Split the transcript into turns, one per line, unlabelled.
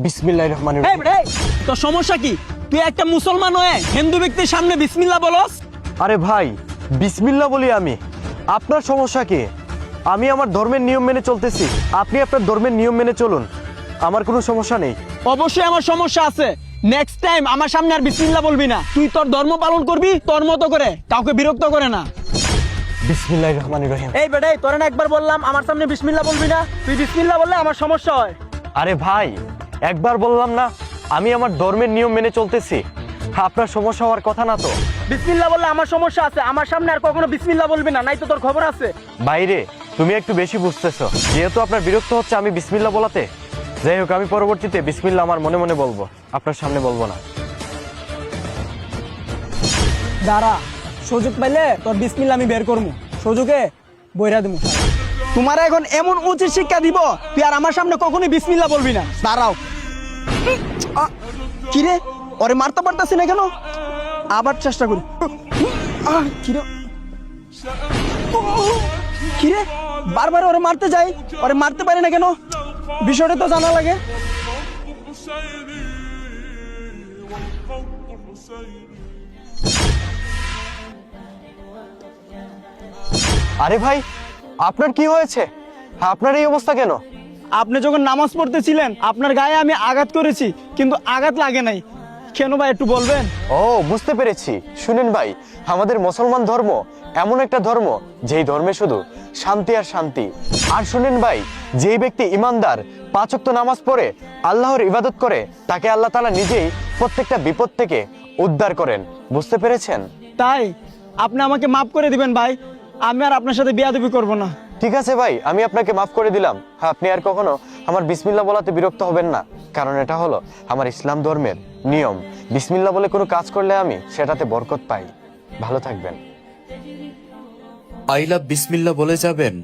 বিসমিল্লাহির রহমানির
এই
রহিম।
বেটা, এই, তোর সমস্যা কি? তুই একটা মুসলমান হয়ে হিন্দু ব্যক্তির সামনে বিসমিল্লাহ বলস?
আরে ভাই, বিসমিল্লাহ বলি আমি, আপনার সমস্যা কি? আমি আমার ধর্মের নিয়ম মেনে চলতেছি, আপনি আপনার ধর্মের নিয়ম মেনে চলুন, আমার কোনো সমস্যা নেই।
অবশ্যই আমার সমস্যা আছে। নেক্সট টাইম আমার সামনে আর বিসমিল্লাহ বলবি না। তুই তোর ধর্ম পালন করবি তোর মতো করে, কাউকে বিরক্ত করে না।
বিসমিল্লাহির রহমানির রহিম।
এই বেটা, এই, তোরে না একবার বললাম আমার সামনে বিসমিল্লাহ বলবি না? তুই বিসমিল্লাহ বললে আমার সমস্যা হয়।
আরে ভাই, একবার বললাম না আমি আমার ধর্মের নিয়ম মেনে চলতেছি, আপনার সমস্যা হওয়ার কথা না তো।
বিসমিল্লাহ বললে আমার সমস্যা আছে। আমার সামনে আর কখনো বিসমিল্লাহ বলবি না, নাই তো তোর খবর আছে।
বাইরে তুমি একটু বেশি বুঝতেছো, যেহেতু আপনার বিরক্ত হচ্ছে আমি বিসমিল্লাহ বলাতে। যাই হোক, আমি পরবর্তীতে বিসমিল্লাহ আমার মনে মনে বলবো, আপনার সামনে বলবো না।
দাঁড়া, সুযোগ পাইলে তোর বিসমিল্লাহ আমি বের করবো, সুযোগে বইরা দেবো। তোমার এখন এমন উচিত শিক্ষা দিব, তুই আর আমার সামনে কখনোই বিসমিল্লাহ বলবি না। দাঁড়াও। কিরে, ওরে মারতে পারতাছি না কেন? আবার চেষ্টা করি। কিরে, কিরে, বারবার ওরে মারতে যাই, ওরে মারতে পারি না কেন? বিষয়টা তো জানা লাগে।
আরে ভাই, আপনার কি হয়েছে? আপনার এই অবস্থা কেন?
আপনি যখন নামাজ পড়তেছিলেন আপনার গায়ে আমি আঘাত করেছি, কিন্তু আঘাত লাগে নাই কেন ভাই, একটু বলবেন?
ও, বুঝতে পেরেছি। শুনেন ভাই, আমাদের মুসলমান ধর্ম এমন একটা ধর্ম যেই ধর্মে শুধু শান্তি আর শান্তি। আর শুনেন ভাই, যেই ব্যক্তি ইমানদার, 5 ওয়াক্ত নামাজ পড়ে আল্লাহর ইবাদত করে, তাকে আল্লাহ তাআলা নিজেই প্রত্যেকটা বিপদ থেকে উদ্ধার করেন। বুঝতে পেরেছেন?
তাই আপনি আমাকে মাফ করে দিবেন ভাই, আমি আর আপনার সাথে বিয়াদবি করব না।
ঠিক আছে ভাই, আমি আপনাকে মাফ করে দিলাম। আপনি আর কখনো আমার বিসমিল্লাহ বলাতে বিরক্ত হবেন না, কারণ এটা হলো আমার ইসলাম ধর্মের নিয়ম। বিসমিল্লাহ বলে কোনো কাজ করলে আমি সেটাতে বরকত পাই। ভালো থাকবেন।
আই লাভ বিসমিল্লাহ বলে যাবেন।